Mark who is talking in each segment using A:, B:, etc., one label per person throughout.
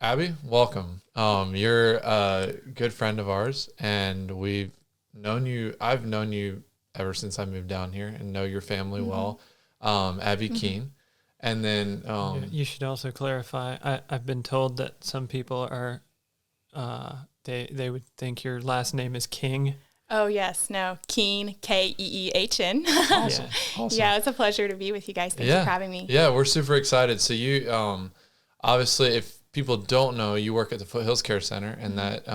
A: Abby, welcome. You're a good friend of ours, and I've known you ever since I moved down here and know your family well. Abby Keehn. And then,
B: You should also clarify. I've been told that some people are, they would think your last name is King.
C: Oh, yes. No, Keehn, Keehn.
A: awesome.
B: Yeah.
A: Awesome.
C: Yeah, it's a pleasure to be with you guys. Thanks for having me.
A: Yeah, we're super excited. So you, obviously, if people don't know, you work at the Foothills Care Center, and that,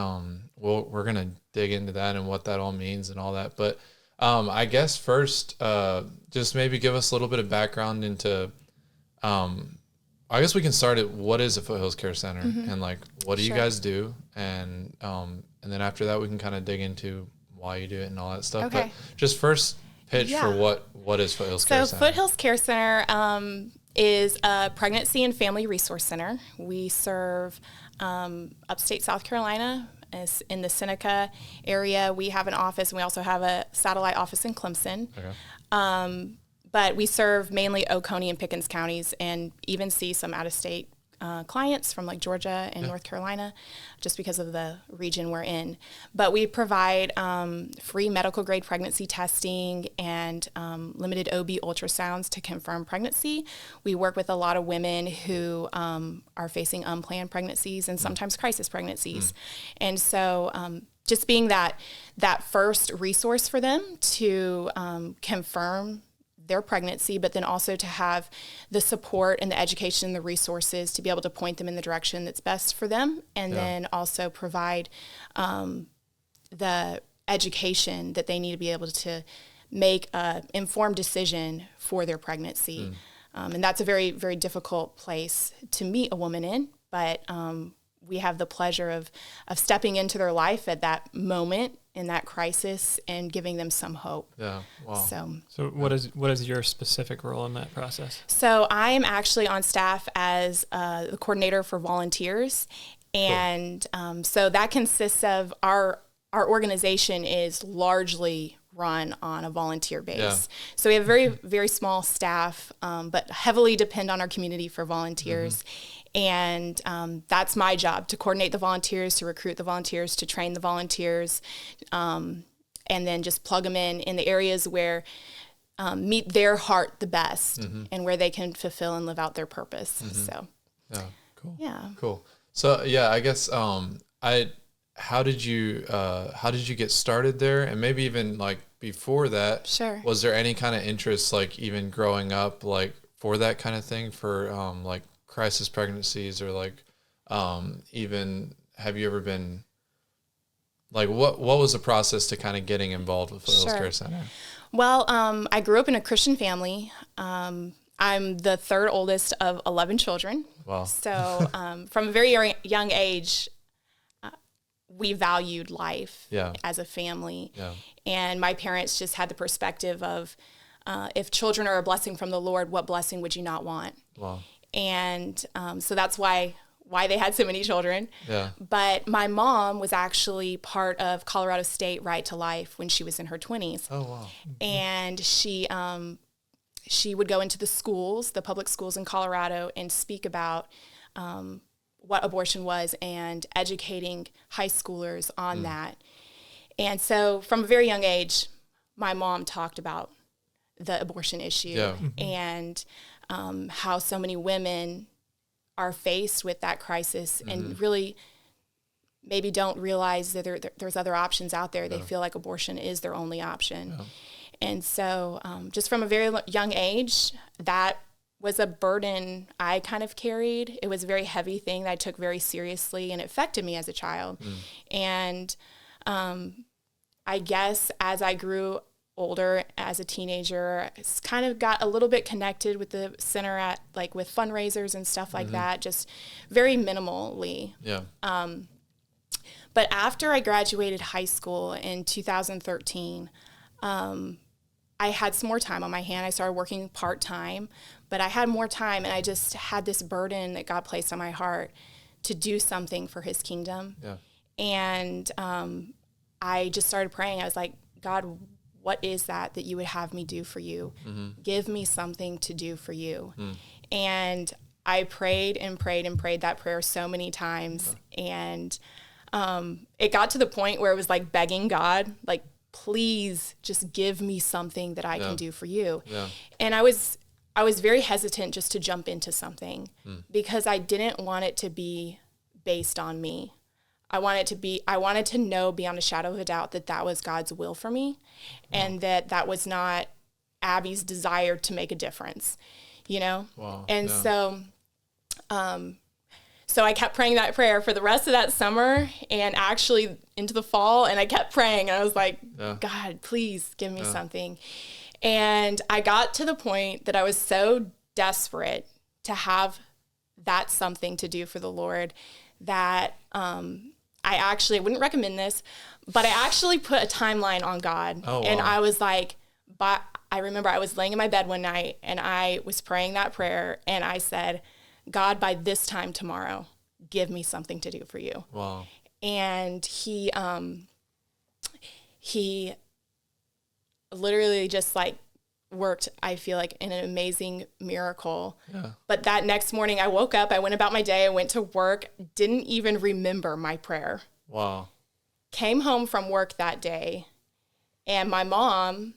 A: we're going to dig into that and what that all means and all that. But I guess first, just maybe give us a little bit of background into, I guess we can start at what is a Foothills Care Center and like, what do you guys do? And then after that, we can kind of dig into why you do it and all that stuff.
C: Okay.
A: But just first pitch for what is Foothills Care Center?
C: So Foothills Care Center is a pregnancy and family resource center. We serve upstate South Carolina. In the Seneca area, we have an office, and we also have a satellite office in Clemson. Okay. But we serve mainly Oconee and Pickens counties, and even see some out-of-state clients from like Georgia and North Carolina, just because of the region we're in. But we provide free medical grade pregnancy testing and limited OB ultrasounds to confirm pregnancy. We work with a lot of women who are facing unplanned pregnancies and sometimes crisis pregnancies. And so just being that first resource for them to confirm their pregnancy, but then also to have the support and the education and the resources to be able to point them in the direction that's best for them, and then also provide the education that they need to be able to make an informed decision for their pregnancy. And that's a very, very difficult place to meet a woman in, but we have the pleasure of stepping into their life at that moment in that crisis and giving them some hope.
A: Yeah. Wow.
C: So
B: what is your specific role in that process?
C: So I am actually on staff as the coordinator for volunteers. And so that consists of our organization is largely run on a volunteer base. Yeah. So we have a very, very small staff, but heavily depend on our community for volunteers. And that's my job, to coordinate the volunteers, to recruit the volunteers, to train the volunteers, and then just plug them in the areas where meet their heart the best and where they can fulfill and live out their purpose. So,
A: cool.
C: Yeah.
A: Cool. So, I guess how did you get started there? And maybe even like before that,
C: Sure.
A: Was there any kind of interest, like even growing up, like for that kind of thing, for like crisis pregnancies, or like even have you ever been like what was the process to kind of getting involved with Foothills Care Center?
C: Well, I grew up in a Christian family. I'm the third oldest of 11 children.
A: Wow.
C: So from a very young age, we valued life as a family. Yeah. And my parents just had the perspective of if children are a blessing from the Lord, what blessing would you not want?
A: Wow.
C: And so that's why they had so many children. Yeah. But my mom was actually part of Colorado State Right to Life when she was in her 20s.
A: Oh, wow.
C: And she would go into the schools, the public schools in Colorado, and speak about what abortion was and educating high schoolers on that. And so from a very young age, my mom talked about the abortion issue and how so many women are faced with that crisis and really maybe don't realize that there's other options out there. They feel like abortion is their only option. Yeah. And so just from a very young age, that was a burden I kind of carried. It was a very heavy thing that I took very seriously, and it affected me as a child. And I guess as I grew older as a teenager, it's kind of got a little bit connected with the center at like with fundraisers and stuff like that, just very minimally. Yeah. But after I graduated high school in 2013, I had some more time on my hand. I started working part-time, but I had more time, and I just had this burden that God placed on my heart to do something for his kingdom. Yeah. And I just started praying. I was like, God, what is that you would have me do for you? Give me something to do for you. And I prayed and prayed and prayed that prayer so many times. And it got to the point where it was like begging God, like, please just give me something that I can do for you. Yeah. And I was very hesitant just to jump into something because I didn't want it to be based on me. I wanted to know beyond a shadow of a doubt that that was God's will for me and that was not Abby's desire to make a difference, you know? Wow. And so I kept praying that prayer for the rest of that summer and actually into the fall. And I kept praying and I was like, God, please give me something. And I got to the point that I was so desperate to have that something to do for the Lord that I wouldn't recommend this, but I actually put a timeline on God. Oh, wow. And I was like, I remember I was laying in my bed one night and I was praying that prayer and I said, God, by this time tomorrow, give me something to do for you. Wow. And he literally just like worked, I feel like, in an amazing miracle. Yeah. But that next morning I woke up, I went about my day, I went to work, didn't even remember my prayer. Wow. Came home from work that day and my mom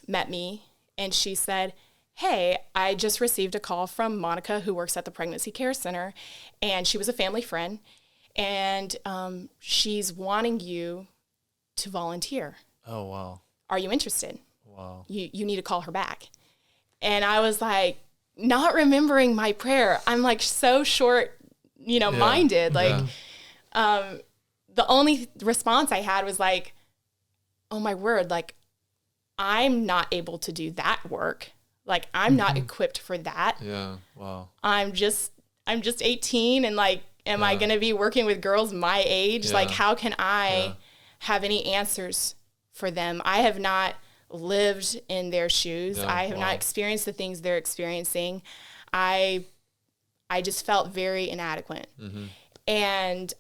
C: met me and she said, hey, I just received a call from Monica who works at the Pregnancy Care Center and she was a family friend and she's wanting you to volunteer. Oh, wow. Are you interested? Wow. You need to call her back. And I was like, not remembering my prayer. I'm like so short, minded. Like, the only response I had was like, oh my word, like, I'm not able to do that work. Like, I'm not equipped for that. Yeah. Wow. I'm just 18 and like, am I going to be working with girls my age? Yeah. Like, how can I have any answers for them? I have not lived in their shoes. I have not experienced the things they're experiencing. I just felt very inadequate. Mm-hmm. And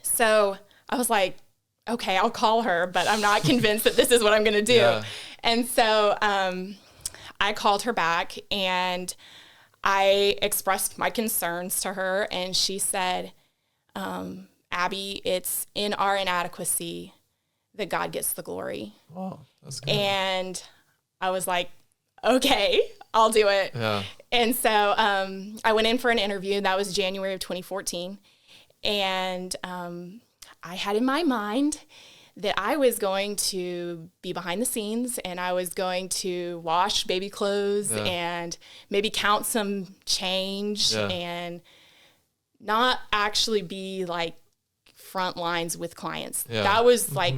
C: so I was like, okay, I'll call her, but I'm not convinced that this is what I'm going to do. Yeah. And so I called her back and I expressed my concerns to her and she said, Abby, it's in our inadequacy that God gets the glory. Wow, that's good. And I was like, okay, I'll do it. Yeah. And so I went in for an interview. That was January of 2014. And I had in my mind that I was going to be behind the scenes and I was going to wash baby clothes and maybe count some change and not actually be like front lines with clients. Yeah. That was like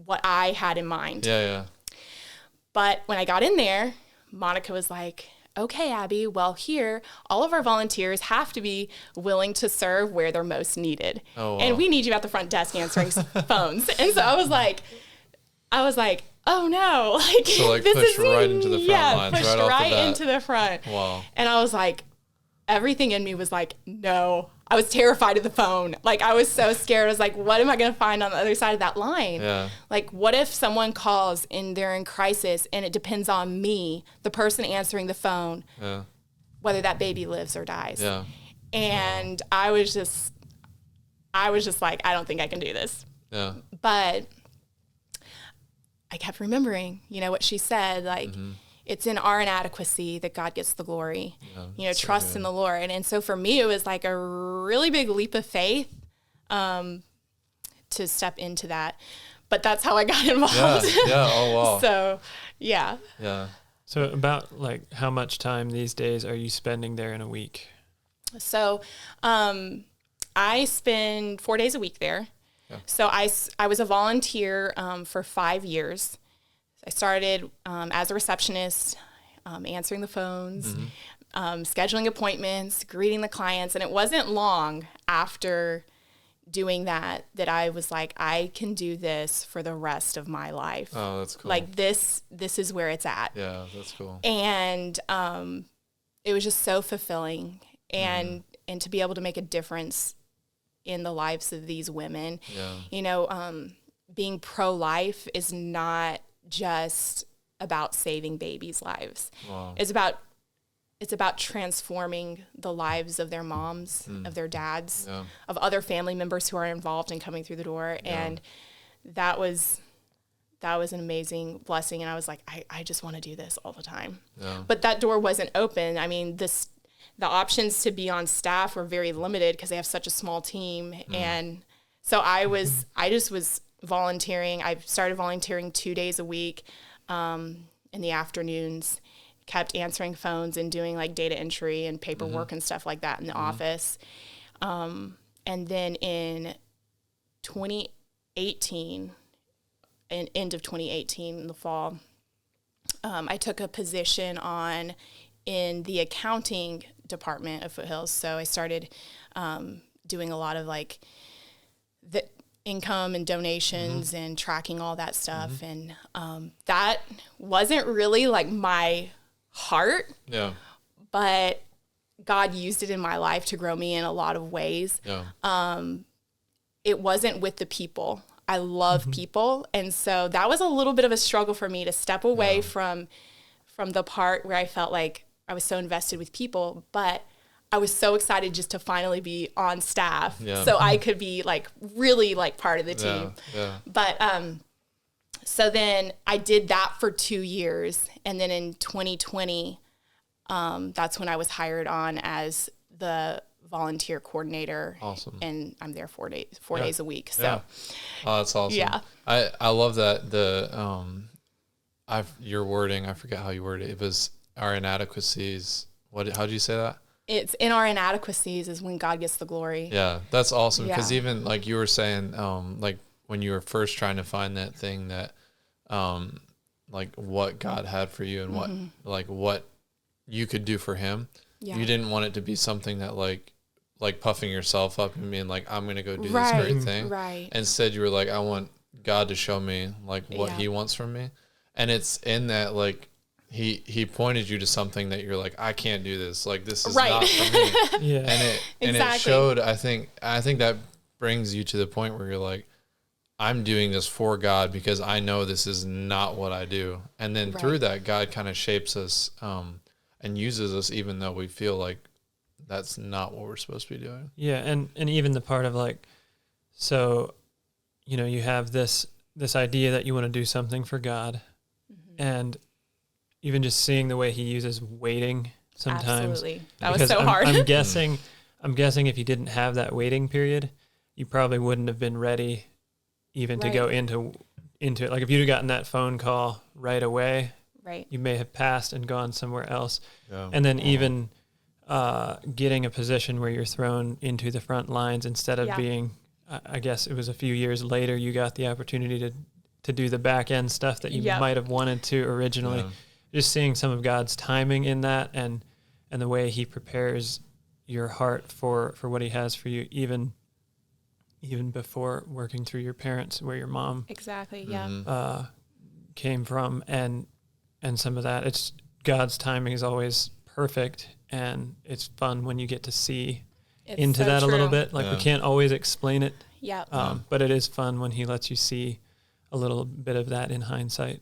C: what I had in mind. Yeah, yeah. But when I got in there, Monica was like, okay, Abby, well, here, all of our volunteers have to be willing to serve where they're most needed. Oh, wow. And we need you at the front desk answering phones. And so I was like, oh no. Like this
A: pushed right into the front lines.
C: Pushed right into the front.
A: Wow.
C: And I was like, everything in me was like, no. I was terrified of the phone. Like, I was so scared. I was like, what am I going to find on the other side of that line? Yeah. Like, what if someone calls and they're in crisis and it depends on me, the person answering the phone, whether that baby lives or dies? Yeah. And I was just like, I don't think I can do this. Yeah. But I kept remembering, what she said, like, it's in our inadequacy that God gets the glory, trust in the Lord. And so for me, it was like a really big leap of faith to step into that. But that's how I got involved.
A: Yeah. Oh, wow.
C: So, yeah.
A: Yeah.
B: So about like how much time these days are you spending there in a week?
C: So I spend 4 days a week there. Yeah. So I was a volunteer for 5 years. I started as a receptionist, answering the phones, scheduling appointments, greeting the clients. And it wasn't long after doing that I was like, I can do this for the rest of my life.
A: Oh, that's cool.
C: Like this is where it's at.
A: Yeah, that's cool.
C: And it was just so fulfilling and to be able to make a difference in the lives of these women. Yeah. Being pro-life is not just about saving babies' lives. Wow. It's it's about transforming the lives of their moms, of their dads, of other family members who are involved in coming through the door. And that was an amazing blessing. And I was like, I just want to do this all the time. Yeah. But that door wasn't open. I mean, the options to be on staff were very limited because they have such a small team. And so I just was volunteering. I started volunteering 2 days a week in the afternoons, kept answering phones and doing like data entry and paperwork and stuff like that in the office. And then in 2018, end of 2018 in the fall, I took a position in the accounting department of Foothills. So I started doing a lot of like the income and donations and tracking all that stuff. And that wasn't really like my heart, but God used it in my life to grow me in a lot of ways. It wasn't with the people. I love people. And so that was a little bit of a struggle for me to step away from the part where I felt like I was so invested with people, but I was so excited just to finally be on staff so I could be like really like part of the team. But so then I did that for 2 years. And then in 2020, that's when I was hired on as the volunteer coordinator.
A: Awesome. And
C: I'm there 4 days a week. So
A: oh, that's awesome.
C: Yeah.
A: I love that. Your wording, I forget how you worded it. It was our inadequacies. How do you say that?
C: It's in our inadequacies is when God gets the glory.
A: Yeah, that's awesome. Because even like you were saying, like when you were first trying to find that thing that, like what God had for you and what you could do for him, you didn't want it to be something that like puffing yourself up and being like, I'm going to go do this great thing. Right. Instead, you were like, I want God to show me like what he wants from me. And it's in that, like, he pointed you to something that you're like, I can't do this. Like, this is not for me. And it showed, I think that brings you to the point where you're like, I'm doing this for God because I know this is not what I do. And then through that, God kind of shapes us and uses us even though we feel like that's not what we're supposed to be doing.
B: Yeah, and even the part of like, so, you know, you have this idea that you want to do something for God, and even just seeing the way he uses waiting sometimes.
C: Absolutely. That was so hard.
B: I'm guessing if you didn't have that waiting period, you probably wouldn't have been ready even to go into it. Like if you'd have gotten that phone call right away, you may have passed and gone somewhere else. Yeah. And then even getting a position where you're thrown into the front lines instead of being, I guess it was a few years later, you got the opportunity to do the back end stuff that you might have wanted to originally. Yeah. Just seeing some of God's timing in that and the way he prepares your heart for what he has for you, even before working through your parents, where your mom came from, and some of that. It's God's timing is always perfect, and it's fun when you get to see into that a little bit. Like we can't always explain it, but it is fun when he lets you see a little bit of that in hindsight.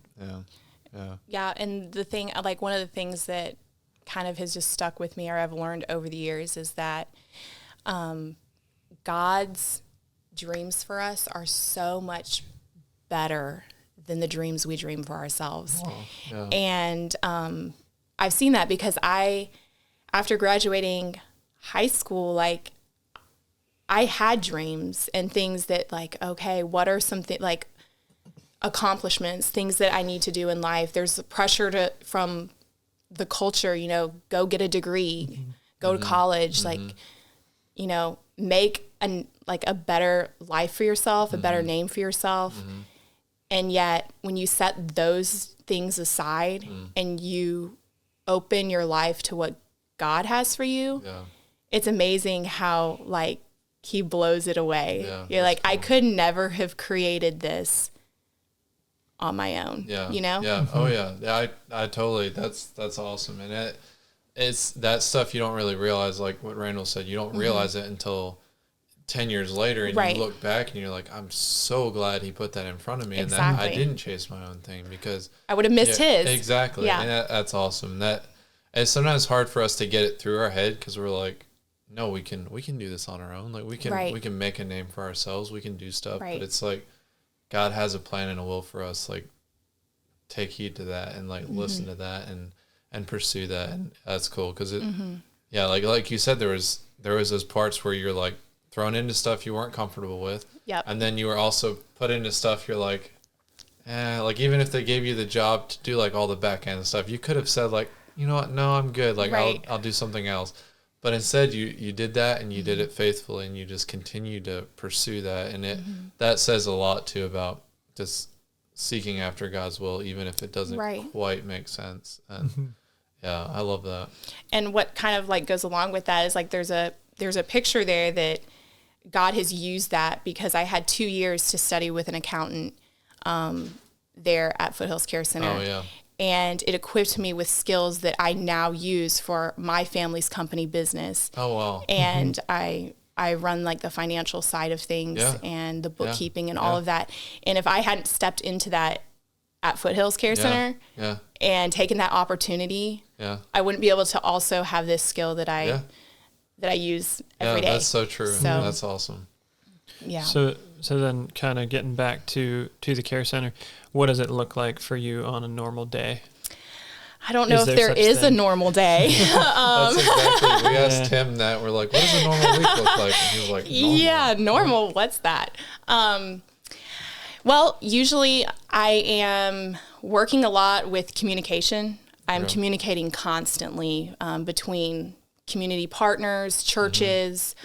C: Yeah, and the thing, like one of the things that kind of has just stuck with me or I've learned over the years is that God's dreams for us are so much better than the dreams we dream for ourselves. Wow. Yeah. And I've seen that because after graduating high school, like I had dreams and things that like, okay, what are something like accomplishments, things that I need to do in life. There's pressure from the culture, you know, go get a degree, go to college, like, you know, make a better life for yourself, a better name for yourself. And yet when you set those things aside and you open your life to what God has for you, it's amazing how like he blows it away. Yeah, you're like, cool. I could never have created this on my own. Yeah. You know?
A: Yeah. Oh yeah. I totally, that's awesome. And it's that stuff you don't really realize, like what Randall said, you don't realize it until 10 years later and you look back and you're like, I'm so glad he put that in front of me and that I didn't chase my own thing because
C: I would have missed his.
A: Exactly. Yeah. And that's awesome. it's sometimes hard for us to get it through our head because we're like, no, we can do this on our own. Like we can make a name for ourselves. We can do stuff, but it's like God has a plan and a will for us. Like take heed to that and like listen to that and pursue that. And that's cool. Cause like you said, there was those parts where you're like thrown into stuff you weren't comfortable with.
C: Yep.
A: And then you were also put into stuff you're like, like even if they gave you the job to do like all the back end stuff, you could have said like, you know what? No, I'm good. Like I'll do something else. But instead you did that and you did it faithfully and you just continue to pursue that. And that says a lot too about just seeking after God's will, even if it doesn't quite make sense. And yeah, I love that. And
C: what kind of like goes along with that is like, there's a picture there that God has used that because I had 2 years to study with an accountant there at Foothills Care Center.
A: Oh, yeah.
C: And it equipped me with skills that I now use for my family's company business.
A: Oh, wow.
C: And I run like the financial side of things and the bookkeeping and all of that. And if I hadn't stepped into that at Foothills Care Center and taken that opportunity, I wouldn't be able to also have this skill that I use every day.
A: That's so true. So, that's awesome.
C: Yeah.
B: So then kind of getting back to the care center, what does it look like for you on a normal day?
C: I don't know if there is a normal day.
A: That's exactly. We asked him that. We're like, what does a normal week look like? And he was like, normal.
C: Yeah, normal. What's that? Well, usually I am working a lot with communication. I'm communicating constantly between community partners, churches,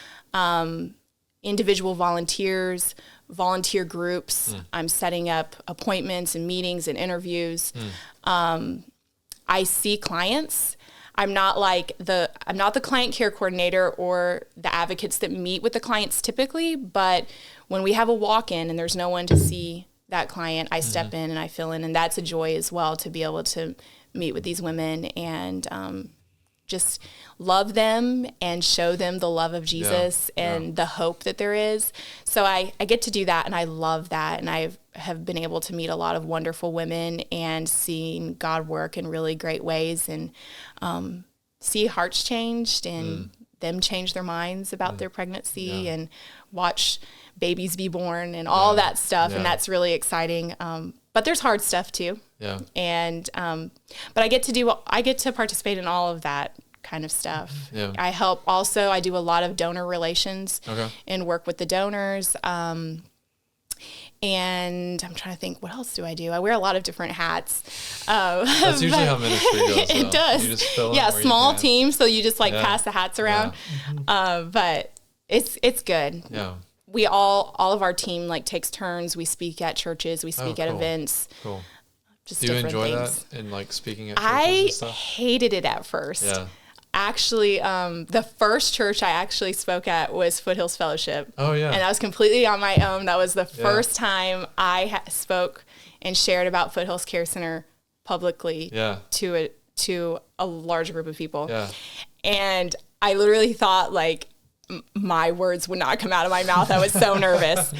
C: individual volunteers, volunteer groups. I'm setting up appointments and meetings and interviews. I see clients. I'm not the client care coordinator or the advocates that meet with the clients typically, but when we have a walk-in and there's no one to see that client, I step in and I fill in, and that's a joy as well to be able to meet with these women and just love them and show them the love of Jesus and the hope that there is. So I get to do that, and I love that. And I have been able to meet a lot of wonderful women and seen God work in really great ways and see hearts changed and them change their minds about their pregnancy and watch babies be born and all that stuff. And that's really exciting. But there's hard stuff too.
A: Yeah.
C: And, but I get to participate in all of that kind of stuff.
A: Yeah.
C: I do a lot of donor relations and work with the donors. And I'm trying to think, what else do I do? I wear a lot of different hats.
A: That's usually how ministry goes.
C: It does.
A: You just fill in
C: small team. So you just pass the hats around. But it's good.
A: Yeah.
C: We all of our team takes turns. We speak at churches. We speak at events.
A: Cool.
C: Just
A: do you enjoy
C: things.
A: that and speaking at churches and stuff?
C: I hated it at first.
A: Yeah.
C: Actually, the first church I actually spoke at was Foothills Fellowship.
A: Oh, yeah.
C: And I was completely on my own. That was the first time I spoke and shared about Foothills Care Center publicly to a large group of people.
A: Yeah.
C: And I literally thought, my words would not come out of my mouth. I was so nervous.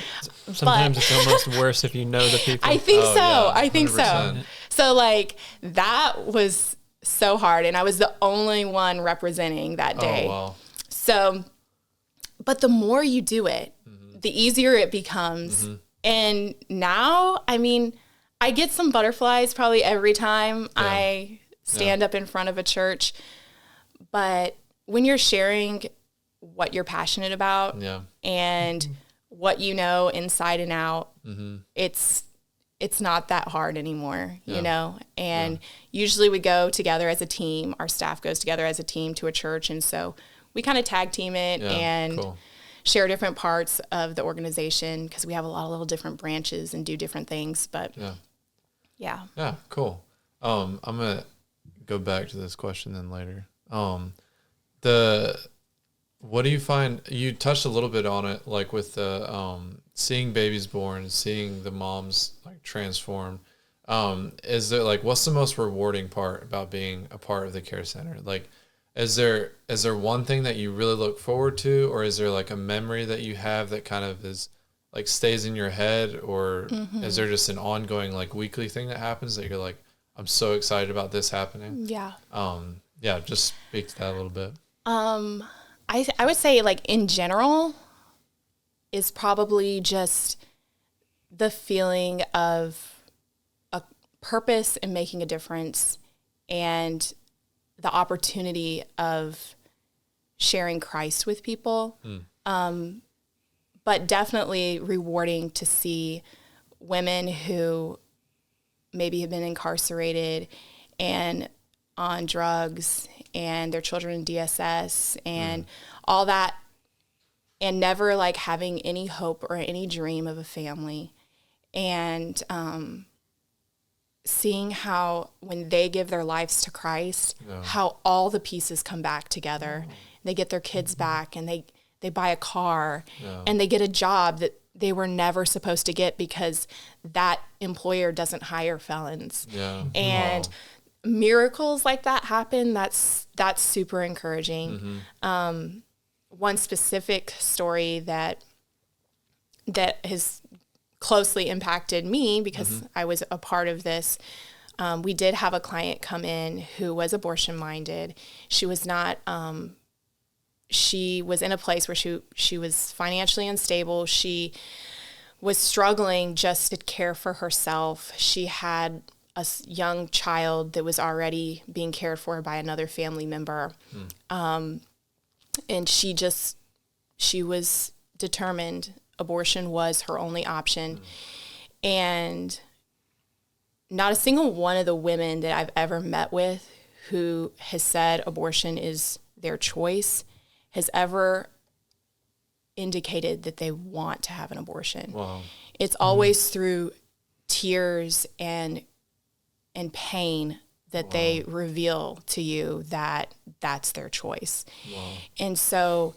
B: Sometimes it's almost worse if you know the people.
C: I think so.
A: Yeah,
C: I think so. So, that was so hard, and I was the only one representing that day.
A: Oh, wow.
C: So, but the more you do it, the easier it becomes. And now, I get some butterflies probably every time I stand up in front of a church. But when you're sharing what you're passionate about and what you know inside and out, it's not that hard anymore, you know? And usually we go together as a team. Our staff goes together as a team to a church. And so we kind of tag team it and share different parts of the organization because we have a lot of little different branches and do different things. But yeah,
A: cool. I'm going to go back to this question then later. What do you find, you touched a little bit on it, with the seeing babies born, seeing the moms transform. Is there what's the most rewarding part about being a part of the care center? Is there one thing that you really look forward to, or is there a memory that you have that kind of is stays in your head, or is there just an ongoing weekly thing that happens that you're I'm so excited about this happening?
C: Yeah.
A: Yeah, just speak to that a little bit.
C: I would say, like, in general, is probably just the feeling of a purpose and making a difference, and the opportunity of sharing Christ with people. But definitely rewarding to see women who maybe have been incarcerated and on drugs, and their children in DSS and all that, and never like having any hope or any dream of a family. And seeing how when they give their lives to Christ, how all the pieces come back together. They get their kids back, and they buy a car, and they get a job that they were never supposed to get because that employer doesn't hire felons. And miracles like that happen. That's super encouraging. One specific story that has closely impacted me, because I was a part of this. We did have a client come in who was abortion minded. She was not, she was in a place where she was financially unstable. She was struggling just to care for herself. She had a young child that was already being cared for by another family member. And she was determined abortion was her only option. And not a single one of the women that I've ever met with who has said abortion is their choice has ever indicated that they want to have an abortion. It's always through tears and pain that they reveal to you that that's their choice. And so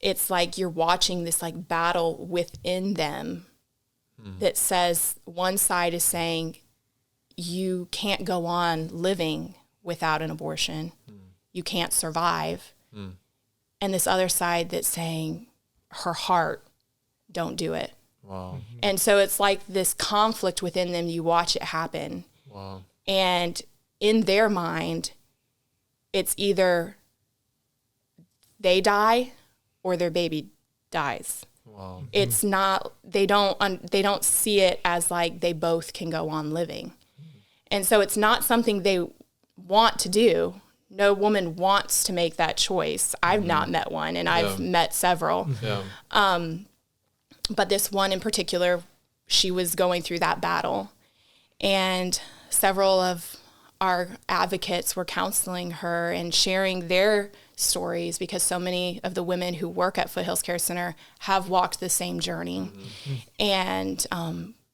C: it's like you're watching this like battle within them that says, one side is saying you can't go on living without an abortion. You can't survive. And this other side that's saying, her heart, don't do it. And so it's like this conflict within them. You watch it happen. And in their mind, it's either they die or their baby dies. It's not, they don't see it as like they both can go on living. And so it's not something they want to do. No woman wants to make that choice. I've not met one, and I've met several. But this one in particular, she was going through that battle. And several of our advocates were counseling her and sharing their stories, because so many of the women who work at Foothills Care Center have walked the same journey. And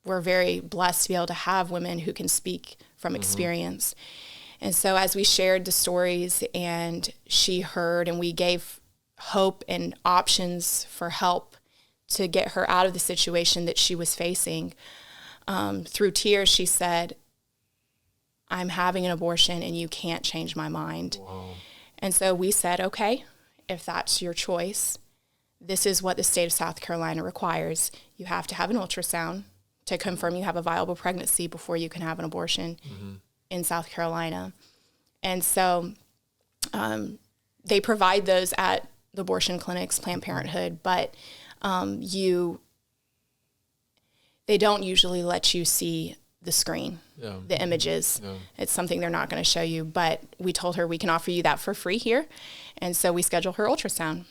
C: we're very blessed to be able to have women who can speak from experience. And so as we shared the stories and she heard, and we gave hope and options for help to get her out of the situation that she was facing, through tears, she said, I'm having an abortion and you can't change my mind. And so we said, okay, if that's your choice, this is what the state of South Carolina requires. You have to have an ultrasound to confirm you have a viable pregnancy before you can have an abortion in South Carolina. And so they provide those at the abortion clinics, Planned Parenthood, but they don't usually let you see the screen, the images. It's something they're not going to show you, but we told her we can offer you that for free here. And so we scheduled her ultrasound.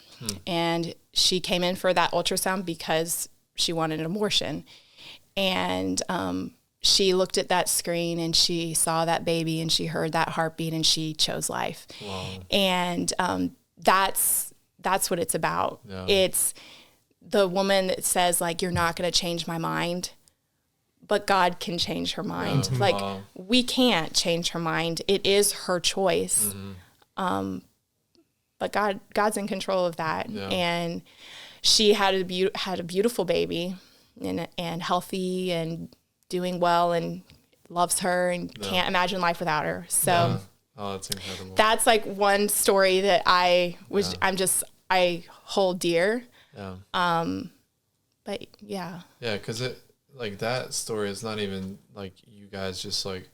C: And she came in for that ultrasound because she wanted an abortion. And she looked at that screen and she saw that baby and she heard that heartbeat and she chose life. And that's what it's about. It's the woman that says, like, you're not going to change my mind, but God can change her mind. We can't change her mind. It is her choice. But God's in control of that. And she had a beautiful baby and healthy and doing well and loves her and can't imagine life without her. So
A: that's incredible.
C: That's like one story that I hold dear. But yeah, because
A: it, like, that story is not even like you guys just like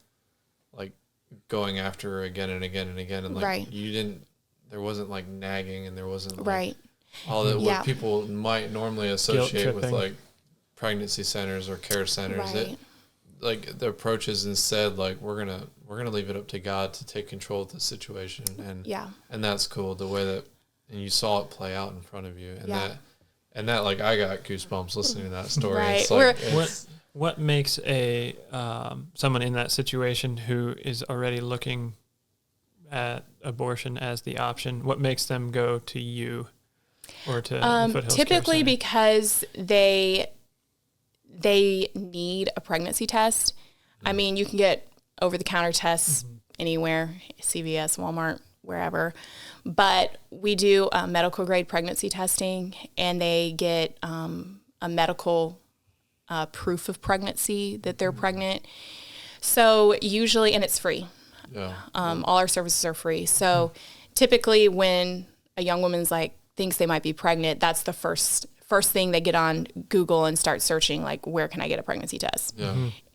A: going after her again and again and again, and like there wasn't like nagging, and there wasn't like all that what people might normally associate with like pregnancy centers or care centers. It like the approach is instead like we're gonna leave it up to God to take control of the situation, and that's cool the way that, and you saw it play out in front of you, and that like I got goosebumps listening to that story. It's like
B: what makes a someone in that situation who is already looking at abortion as the option, what makes them go to you or to Foothills
C: typically
B: Care Center?
C: Because they need a pregnancy test. I mean, you can get over-the-counter tests anywhere, CVS, Walmart, wherever. But we do medical-grade pregnancy testing, and they get a medical proof of pregnancy that they're pregnant. So usually, and it's free. All our services are free. So typically when a young woman's like thinks they might be pregnant, that's the first thing they get on Google and start searching, like, where can I get a pregnancy test?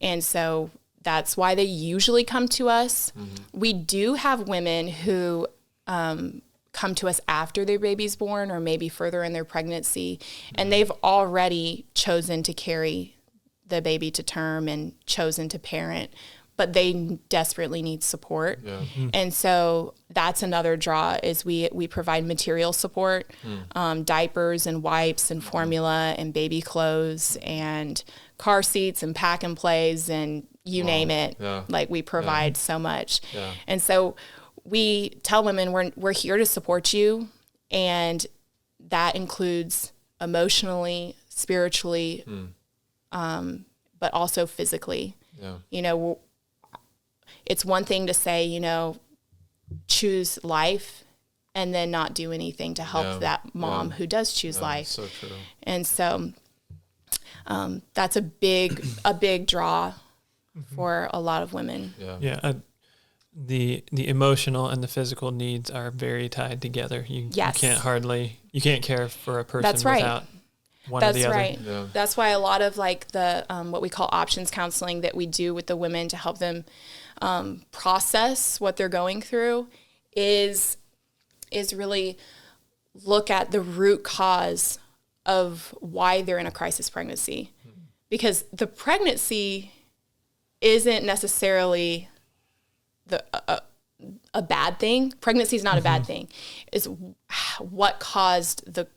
C: And so that's why they usually come to us. We do have women who come to us after their baby's born or maybe further in their pregnancy, and they've already chosen to carry the baby to term and chosen to parent, but they desperately need support. And so that's another draw is we provide material support, diapers and wipes and formula and baby clothes and car seats and pack and plays and you name it. Like we provide so much. And so we tell women we're here to support you, and that includes emotionally, spiritually, but also physically. You know, it's one thing to say, you know, choose life and then not do anything to help that mom who does choose life.
A: So true.
C: And so that's a big draw for a lot of women.
B: The emotional and the physical needs are very tied together. You can't care for a person without one or the other.
C: That's right. That's why a lot of like the what we call options counseling that we do with the women to help them process what they're going through is really look at the root cause of why they're in a crisis pregnancy. Because the pregnancy isn't necessarily a bad thing. Pregnancy is not a bad thing. It's what caused the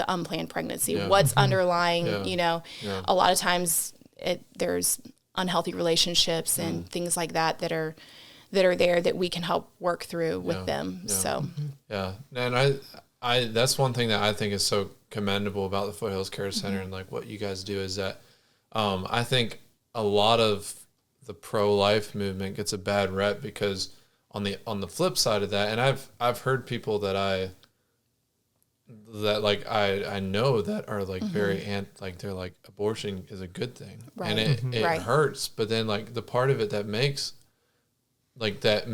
C: unplanned pregnancy. What's underlying, you know, a lot of times there's unhealthy relationships and things like that are there that we can help work through with them. So
A: and I that's one thing that I think is so commendable about the Foothills Care Center and like what you guys do is that I think a lot of the pro-life movement gets a bad rep because on the flip side of that, and I've heard people that I know that are like very like they're like abortion is a good thing, and it hurts, but then like the part of it that makes it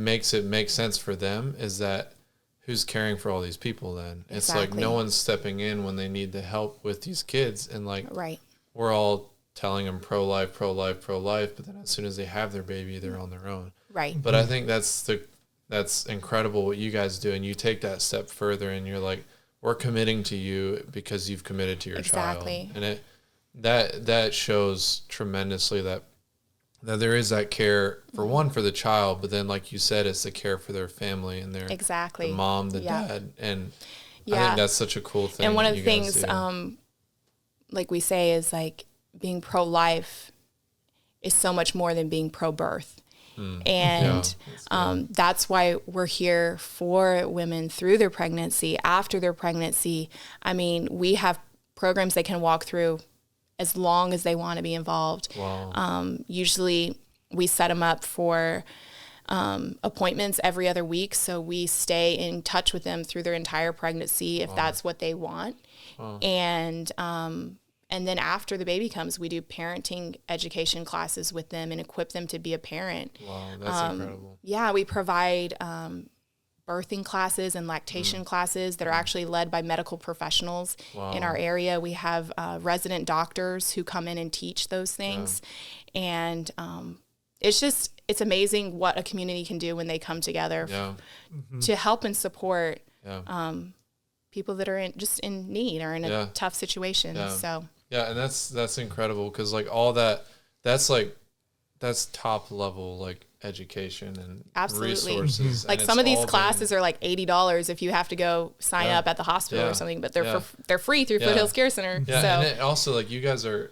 A: make sense for them is that who's caring for all these people then? It's like no one's stepping in when they need the help with these kids, and like we're all telling them pro-life, but then as soon as they have their baby, they're on their own. But I think that's incredible what you guys do, and you take that step further, and you're like, we're committing to you because you've committed to your child, and that shows tremendously that there is that care for the child, but then like you said, it's the care for their family and their the mom, the dad, and I think that's such a cool thing.
C: And one of the things, like we say, is like being pro-life is so much more than being pro-birth. And that's why we're here for women through their pregnancy, after their pregnancy. I mean, we have programs they can walk through as long as they want to be involved. Usually we set them up for appointments every other week, so we stay in touch with them through their entire pregnancy if that's what they want. And then after the baby comes, we do parenting education classes with them and equip them to be a parent.
A: Wow, that's incredible.
C: Yeah, we provide birthing classes and lactation classes that are actually led by medical professionals in our area. We have resident doctors who come in and teach those things. And it's amazing what a community can do when they come together to help and support people that are in need or in a tough situation. So
A: and that's incredible, because like all that's top level like education and resources.
C: Like some of these classes are like $80 if you have to go sign up at the hospital or something, but they're free through Foothills Care Center.
A: Yeah,
C: so.
A: And it also, like, you guys are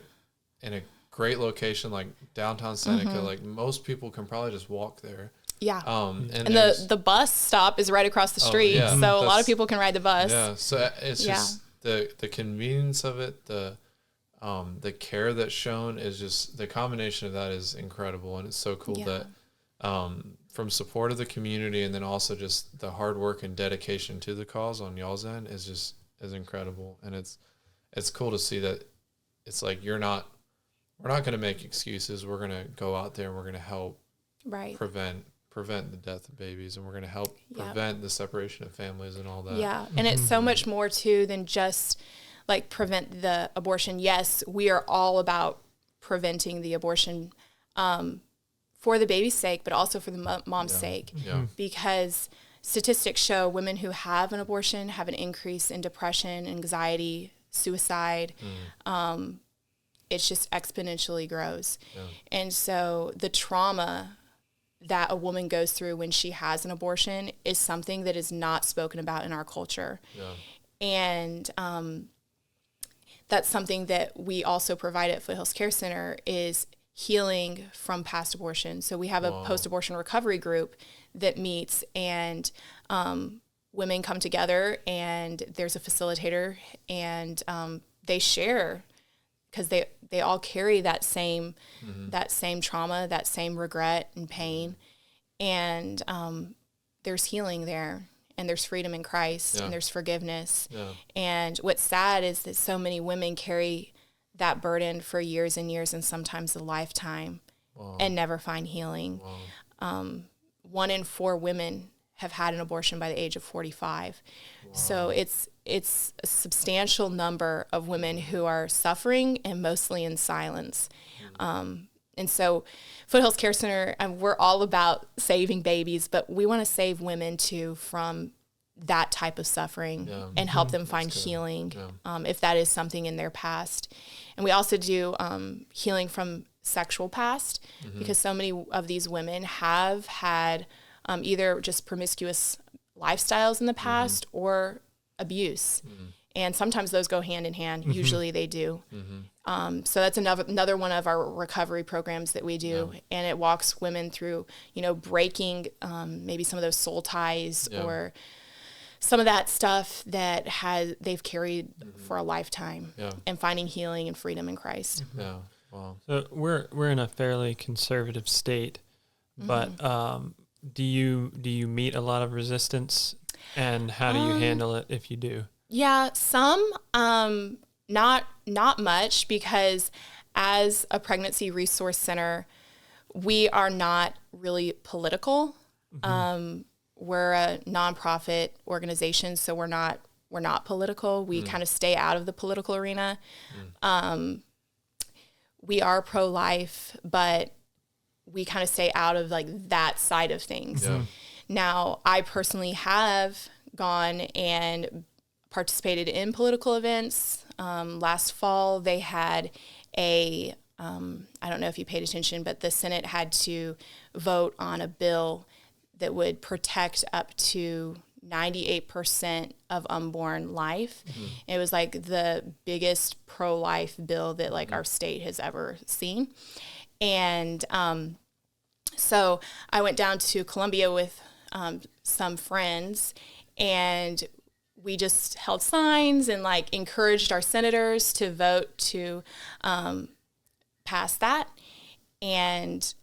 A: in a great location, like downtown Seneca. Like most people can probably just walk there.
C: Yeah.
A: And
C: the bus stop is right across the street, so a lot of people can ride the bus.
A: Yeah. So it's just the convenience of it, the care that's shown is just, the combination of that is incredible, and it's so cool that from support of the community, and then also just the hard work and dedication to the cause on y'all's end is incredible. And it's cool to see that it's like we're not going to make excuses. We're going to go out there and we're going to help prevent the death of babies, and we're going to help prevent the separation of families and all that.
C: Yeah. And it's so much more too than just like prevent the abortion. Yes, we are all about preventing the abortion for the baby's sake, but also for the mom's sake.
A: Yeah.
C: Because statistics show women who have an abortion have an increase in depression, anxiety, suicide. It's just exponentially grows. Yeah. And so the trauma that a woman goes through when she has an abortion is something that is not spoken about in our culture. Yeah. And that's something that we also provide at Foothills Care Center is healing from past abortion. So we have a post-abortion recovery group that meets, and women come together, and there's a facilitator, and they share, because they all carry that same trauma, that same regret and pain, and there's healing there, and there's freedom in Christ, and there's forgiveness. And what's sad is that so many women carry that burden for years and years, and sometimes a lifetime, and never find healing. 1 in 4 women have had an abortion by the age of 45. So it's a substantial number of women who are suffering, and mostly in silence. And so Foothills Care Center, we're all about saving babies, but we want to save women too from that type of suffering and help them find healing if that is something in their past. And we also do healing from sexual past, because so many of these women have had either just promiscuous lifestyles in the past or abuse. And sometimes those go hand in hand. Usually they do. So that's another one of our recovery programs that we do. And it walks women through, breaking maybe some of those soul ties or some of that stuff that they've carried for a lifetime, and finding healing and freedom in Christ.
A: Yeah. Wow.
B: So we're in a fairly conservative state, but do you meet a lot of resistance, and how do you handle it if you do?
C: Yeah, some, not much, because as a pregnancy resource center, we are not really political. We're a nonprofit organization, so we're not political. We kind of stay out of the political arena. We are pro-life, but we kind of stay out of like that side of things. Yeah. Now, I personally have gone and participated in political events. Last fall, they had I don't know if you paid attention, but the Senate had to vote on a bill that would protect up to 98% of unborn life. It was like the biggest pro-life bill that like our state has ever seen. And so I went down to Columbia with some friends, and we just held signs and like encouraged our senators to vote to pass that. And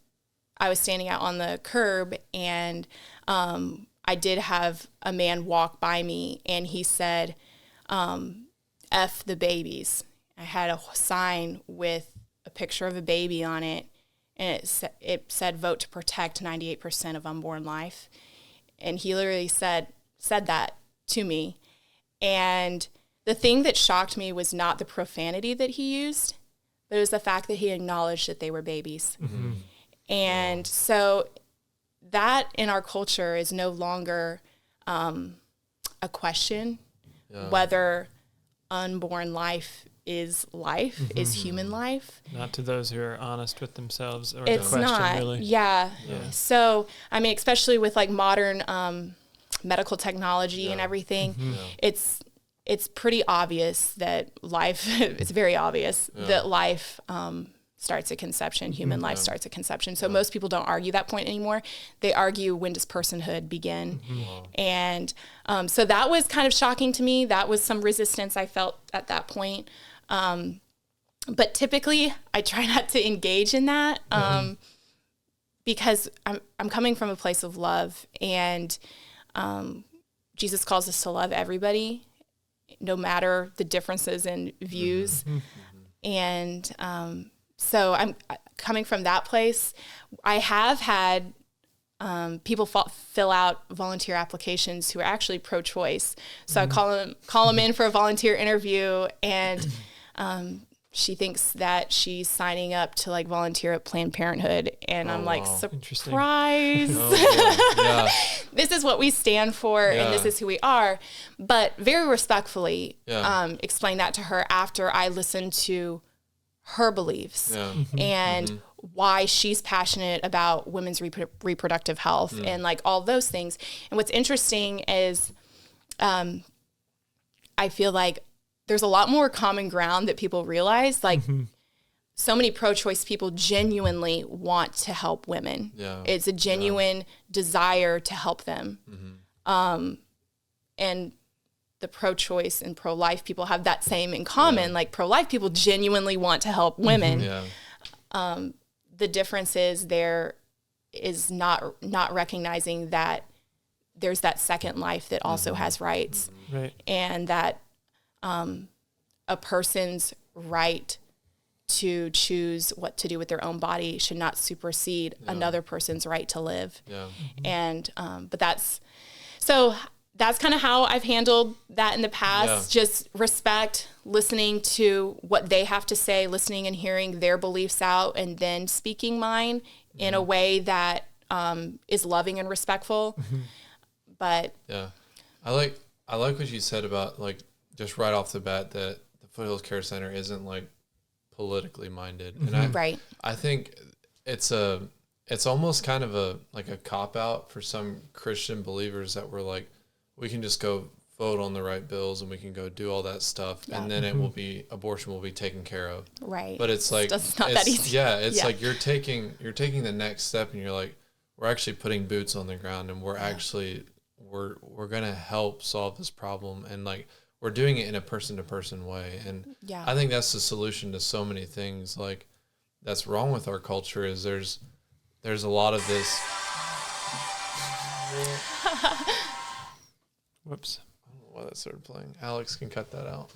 C: I was standing out on the curb, and I did have a man walk by me, and he said, F the babies. I had a sign with a picture of a baby on it, and it said vote to protect 98% of unborn life. And he literally said that to me. And the thing that shocked me was not the profanity that he used, but it was the fact that he acknowledged that they were babies. And so that in our culture is no longer a question whether unborn life is life, is human life.
B: Not to those who are honest with themselves, or
C: it's
B: the question,
C: not.
B: really.
C: Yeah. So, I mean, especially with like modern medical technology and everything, it's pretty obvious that life, it's very obvious that life starts at conception, human life starts at conception. So most people don't argue that point anymore. They argue, when does personhood begin? And so that was kind of shocking to me. That was some resistance I felt at that point. But typically I try not to engage in that because I'm coming from a place of love, and Jesus calls us to love everybody, no matter the differences in views. And so I'm coming from that place. I have had people fill out volunteer applications who are actually pro-choice. So I call them in for a volunteer interview, and she thinks that she's signing up to like volunteer at Planned Parenthood, and I'm like, surprise! This is what we stand for, and this is who we are. But very respectfully, explain that to her after I listened to her beliefs and why she's passionate about women's reproductive health and like all those things. And what's interesting is I feel like there's a lot more common ground that people realize. Like so many pro-choice people genuinely want to help women. It's a genuine desire to help them. And the pro-choice and pro-life people have that same in common. Like pro-life people genuinely want to help women. The difference is there is not recognizing that there's that second life that also has rights, and that a person's right to choose what to do with their own body should not supersede another person's right to live. And but that's kind of how I've handled that in the past. Just respect, listening to what they have to say, listening and hearing their beliefs out, and then speaking mine in a way that is loving and respectful. But
A: I like what you said about like just right off the bat that the Foothills Care Center isn't like politically minded, and I think it's almost kind of a cop out for some Christian believers that were like, we can just go vote on the right bills and we can go do all that stuff, and then abortion will be taken care of. But it's like,
C: it's not that easy.
A: It's like you're taking the next step, and you're like, we're actually putting boots on the ground, and we're actually we're gonna help solve this problem, and like we're doing it in a person-to-person way. And I think that's the solution to so many things like that's wrong with our culture. Is there's a lot of this.
B: Whoops.
A: I don't know why that started playing. Alex can cut that out.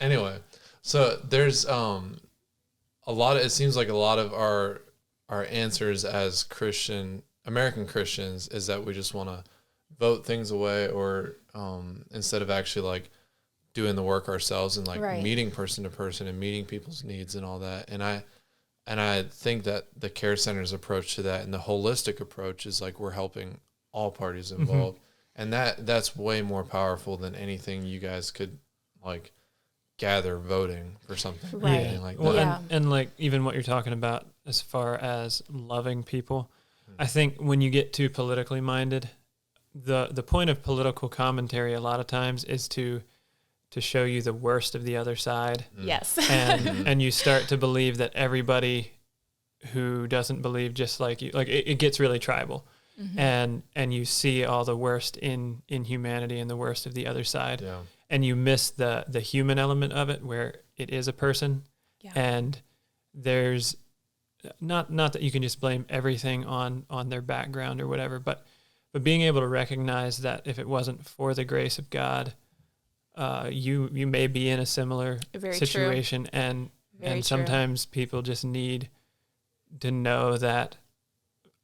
A: Anyway, so there's it seems like a lot of our answers as American Christians is that we just want to vote things away, or instead of actually like doing the work ourselves and like meeting person to person and meeting people's needs and all that. And I think that the Care Center's approach to that and the holistic approach is like we're helping all parties involved. And that's way more powerful than anything you guys could like gather voting for something. Like that.
B: And like even what you're talking about as far as loving people, I think when you get too politically minded, the point of political commentary a lot of times is to show you the worst of the other side. And you start to believe that everybody who doesn't believe just like you, like it gets really tribal. And you see all the worst in humanity and the worst of the other side. And you miss the human element of it, where it is a person. And there's not that you can just blame everything on their background or whatever, but being able to recognize that if it wasn't for the grace of God, you may be in a similar situation. And sometimes people just need to know that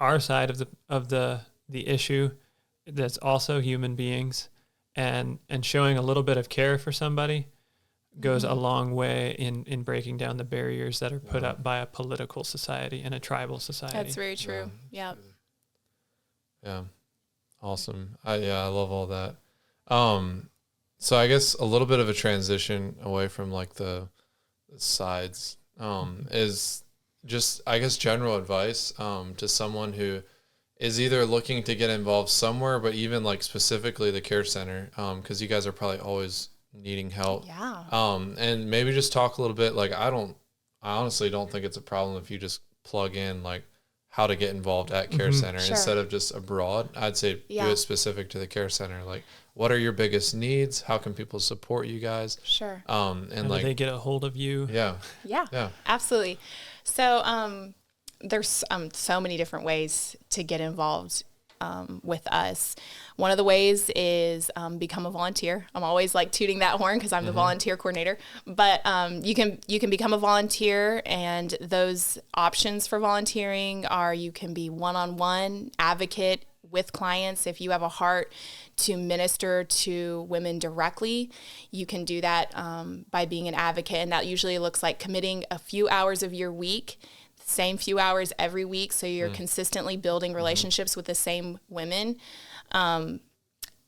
B: our side of the issue, that's also human beings, and showing a little bit of care for somebody goes a long way in breaking down the barriers that are put up by a political society and a tribal society.
C: That's very true. Yeah.
A: Yeah. Awesome. I love all that. So I guess a little bit of a transition away from like the sides is just, I guess, general advice to someone who is either looking to get involved somewhere, but even like specifically the care center, because you guys are probably always needing help.
C: Yeah.
A: And maybe just talk a little bit. Like, I honestly don't think it's a problem if you just plug in like how to get involved at care center instead of just abroad. I'd say do it specific to the care center. Like, what are your biggest needs? How can people support you guys?
C: Sure.
A: And
B: how
A: like,
B: do they get a hold of you?
C: Yeah, absolutely. So, there's so many different ways to get involved with us. One of the ways is become a volunteer. I'm always like tooting that horn because I'm the volunteer coordinator. But you can become a volunteer, and those options for volunteering are you can be one-on-one advocate with clients. If you have a heart to minister to women directly, you can do that by being an advocate, and that usually looks like committing a few hours of your week, same few hours every week, so you're consistently building relationships with the same women.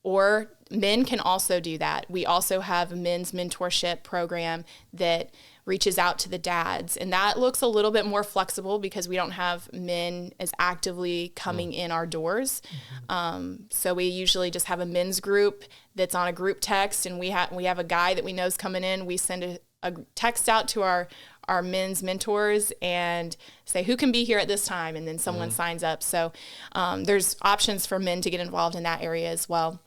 C: Or men can also do that. We also have a men's mentorship program that reaches out to the dads, and that looks a little bit more flexible because we don't have men as actively coming in our doors. So we usually just have a men's group that's on a group text, and we have a guy that we know is coming in. We send a text out to our men's mentors and say who can be here at this time, and then someone signs up. So there's options for men to get involved in that area as well.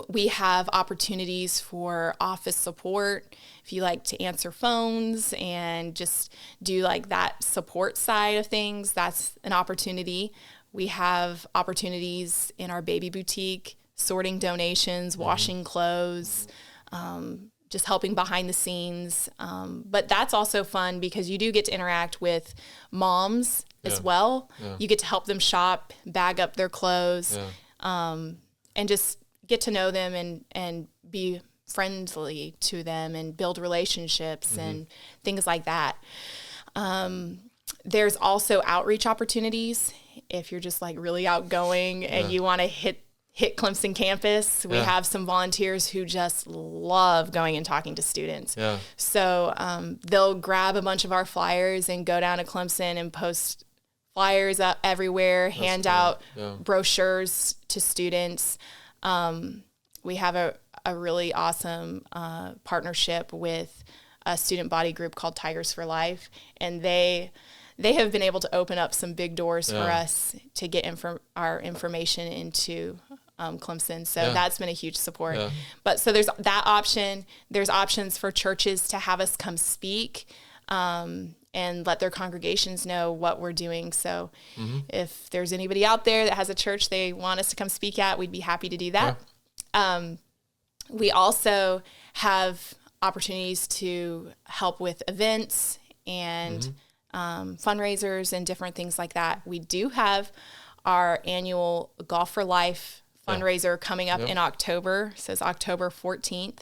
C: We have opportunities for office support. If you like to answer phones and just do like that support side of things, that's an opportunity. We have opportunities in our baby boutique, sorting donations, washing clothes, just helping behind the scenes. But that's also fun because you do get to interact with moms as well. You get to help them shop, bag up their clothes, and just get to know them and be friendly to them and build relationships and things like that. There's also outreach opportunities. If you're just like really outgoing and you want to hit Clemson campus, we have some volunteers who just love going and talking to students. So they'll grab a bunch of our flyers and go down to Clemson and post flyers up everywhere, hand out brochures to students. We have a really awesome partnership with a student body group called Tigers for Life, and they have been able to open up some big doors for us to get our information into Clemson. So that's been a huge support. But so there's that option. There's options for churches to have us come speak and let their congregations know what we're doing. So if there's anybody out there that has a church they want us to come speak at, we'd be happy to do that. We also have opportunities to help with events and fundraisers and different things like that. We do have our annual Golf for Life fundraiser coming up in October. It says October 14th.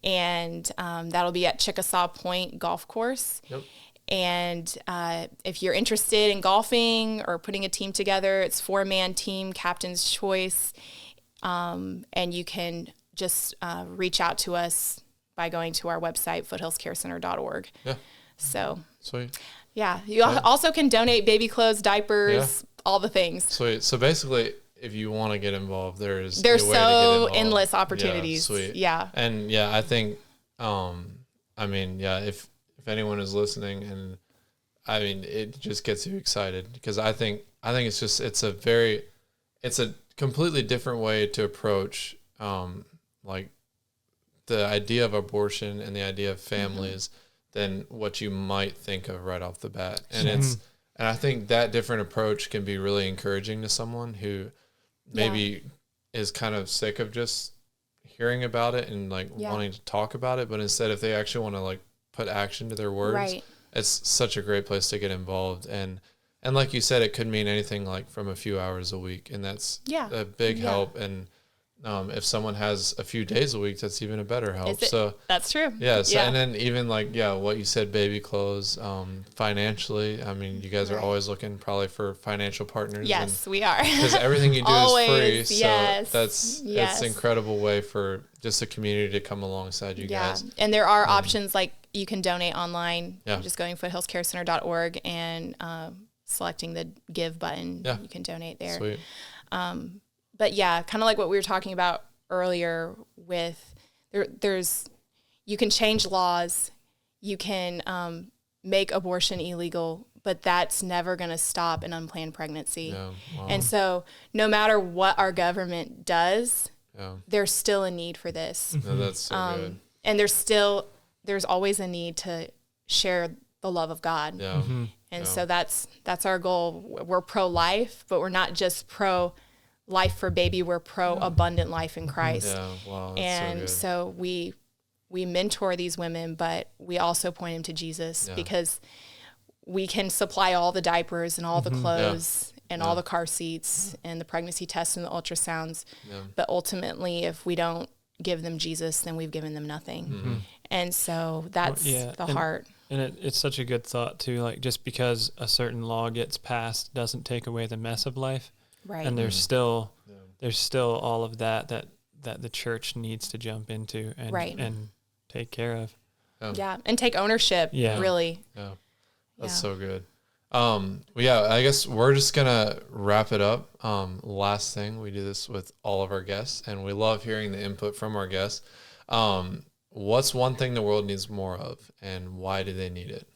C: And that'll be at Chickasaw Point Golf Course. And if you're interested in golfing or putting a team together, it's 4-man team, captain's choice. And you can just reach out to us by going to our website, foothillscarecenter.org. So,
A: sweet.
C: Yeah. You also can donate baby clothes, diapers, all the things.
A: Sweet. So basically, if you want to get involved, there's
C: so
A: a way to get involved.
C: Endless opportunities.
A: Sweet.
C: Yeah.
A: And I think, if anyone is listening, and I mean, it just gets you excited because I think it's a completely different way to approach, like the idea of abortion and the idea of families than what you might think of right off the bat. And and I think that different approach can be really encouraging to someone who maybe is kind of sick of just hearing about it and like wanting to talk about it, but instead if they actually want to like put action to their words, it's such a great place to get involved. And like you said, it could mean anything like from a few hours a week, and that's a big help. And if someone has a few days a week, that's even a better help. So
C: that's true.
A: Yeah. So, and then even like, what you said, baby clothes, financially, I mean, you guys are always looking probably for financial partners.
C: Yes, we are.
A: Because everything you do is free. So
C: yes,
A: it's an incredible way for just the community to come alongside you guys.
C: And there are options like you can donate online, just going foothillscarecenter.org and selecting the give button. You can donate there.
A: Sweet.
C: But kind of like what we were talking about earlier with there's you can change laws, you can make abortion illegal, but that's never going to stop an unplanned pregnancy.
A: Yeah, wow.
C: And so no matter what our government does, there's still a need for this.
A: No, that's so good.
C: And there's always a need to share the love of God.
A: Yeah. Mm-hmm.
C: And so that's our goal. We're pro-life, but we're not just pro-life for baby. We're pro-abundant life in Christ.
A: Yeah, wow, that's
C: and so we mentor these women, but we also point them to Jesus because we can supply all the diapers and all the clothes and all the car seats and the pregnancy tests and the ultrasounds. Yeah. But ultimately, if we don't give them Jesus, then we've given them nothing. Mm-hmm. And so that's the heart.
B: And it's such a good thought too, like just because a certain law gets passed doesn't take away the mess of life.
C: Right.
B: And there's still all of that the church needs to jump into and take care of.
C: And take ownership, really.
A: Yeah. That's so good. I guess we're just going to wrap it up. Last thing, we do this with all of our guests, and we love hearing the input from our guests. What's one thing the world needs more of, and why do they need it?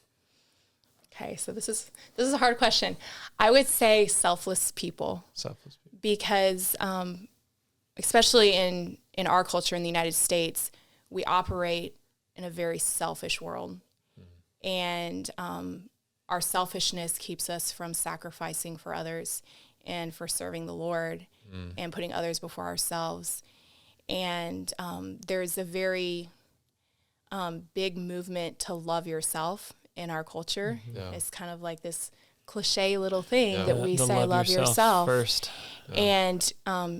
C: Okay, so this is a hard question. I would say selfless people. Because especially in our culture in the United States, we operate in a very selfish world. And our selfishness keeps us from sacrificing for others and for serving the Lord and putting others before ourselves. And there's a very big movement to love yourself in our culture. It's kind of like this cliche little thing that we say, love yourself first. And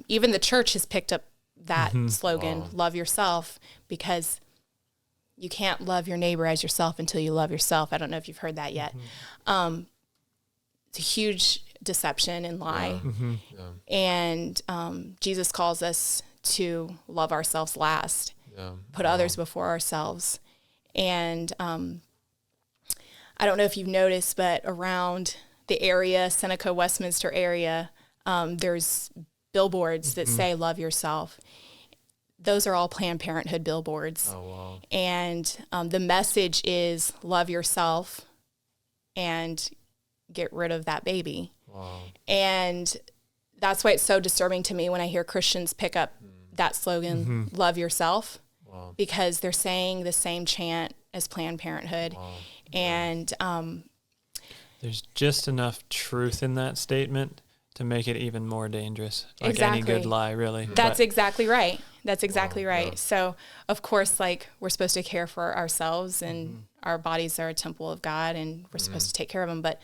C: even the church has picked up that slogan, love yourself, because you can't love your neighbor as yourself until you love yourself. I don't know if you've heard that yet. It's a huge deception and lie. And Jesus calls us to love ourselves last, put others before ourselves. And I don't know if you've noticed, but around the area, Seneca, Westminster area, there's billboards that say love yourself. Those are all Planned Parenthood billboards. Oh, wow. And the message is love yourself and get rid of that baby. Wow. And that's why it's so disturbing to me when I hear Christians pick up that slogan, love yourself, because they're saying the same chant as Planned Parenthood. Wow. And
B: there's just enough truth in that statement to make it even more dangerous. Like any good lie, really.
C: That's exactly right. That's exactly right. Yeah. So, of course, like, we're supposed to care for ourselves, and our bodies are a temple of God, and we're supposed to take care of them, but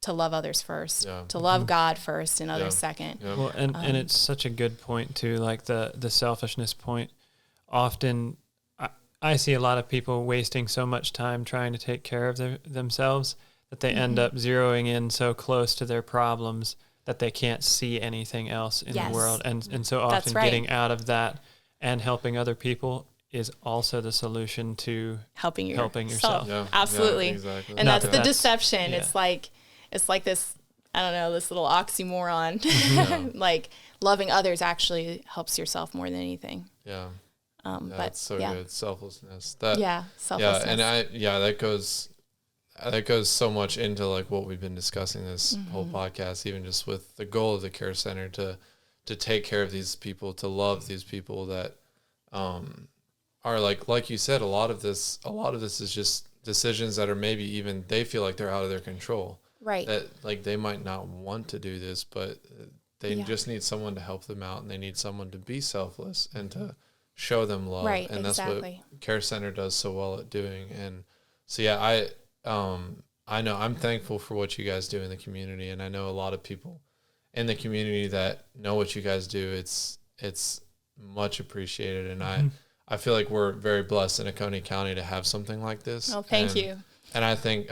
C: to love others first, to love God first and others second.
B: Yeah. Well, and it's such a good point, too, like the selfishness point. Often, I see a lot of people wasting so much time trying to take care of themselves that they end up zeroing in so close to their problems that they can't see anything else in the world. And so often getting out of that and helping other people is also the solution to helping yourself.
C: Yeah, absolutely. Yeah, exactly. And that's the deception. Yeah. It's like this, I don't know, this little oxymoron. Like, loving others actually helps yourself more than anything.
A: Yeah.
C: But
A: that's so good. Selflessness.
C: Selflessness.
A: Yeah, and that goes so much into like what we've been discussing this whole podcast, even just with the goal of the care center to take care of these people, to love these people that are like you said, a lot of this is just decisions that are maybe even they feel like they're out of their control.
C: Right.
A: That like they might not want to do this, but they just need someone to help them out, and they need someone to be selfless and to show them love.
C: Right,
A: and
C: exactly.
A: That's what Care Center does so well at doing. And so I know I'm thankful for what you guys do in the community, and I know a lot of people in the community that know what you guys do. It's much appreciated. And I feel like we're very blessed in Oconee County to have something like this.
C: Oh, thank you.
A: And I think,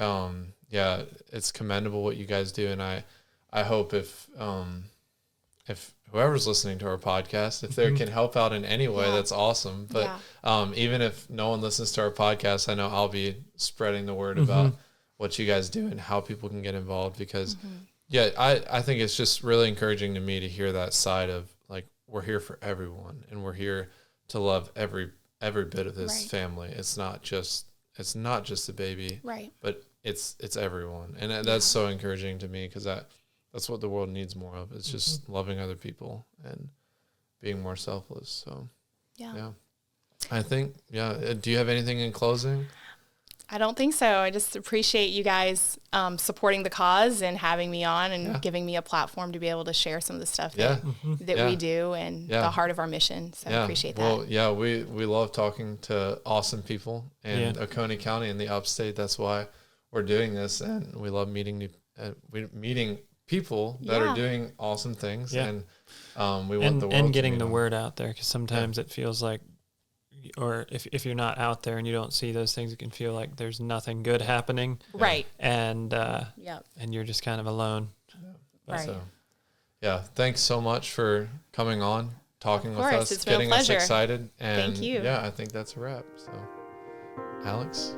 A: it's commendable what you guys do. And I hope if whoever's listening to our podcast, if they can help out in any way, that's awesome. But even if no one listens to our podcast, I know I'll be spreading the word about what you guys do and how people can get involved, because I think it's just really encouraging to me to hear that side of, like, we're here for everyone and we're here to love every bit of this family. It's not just the baby,
C: right?
A: But it's everyone. And that's so encouraging to me, because that's what the world needs more of. It's just loving other people and being more selfless. So, yeah. I think, do you have anything in closing?
C: I don't think so. I just appreciate you guys supporting the cause and having me on and giving me a platform to be able to share some of the stuff that we do and the heart of our mission. So I appreciate that.
A: Well, we love talking to awesome people in Oconee County and the upstate. That's why we're doing this, and we love meeting people that are doing awesome things, and we want the world
B: and getting
A: to
B: the word out there, because sometimes it feels like, or if you're not out there and you don't see those things, it can feel like there's nothing good happening,
C: right?
B: And and you're just kind of alone,
C: right?
A: So, thanks so much for coming on, talking with us,
C: it's
A: getting
C: been a pleasure.
A: us excited, and
C: thank you.
A: I think that's a wrap. So, Alex.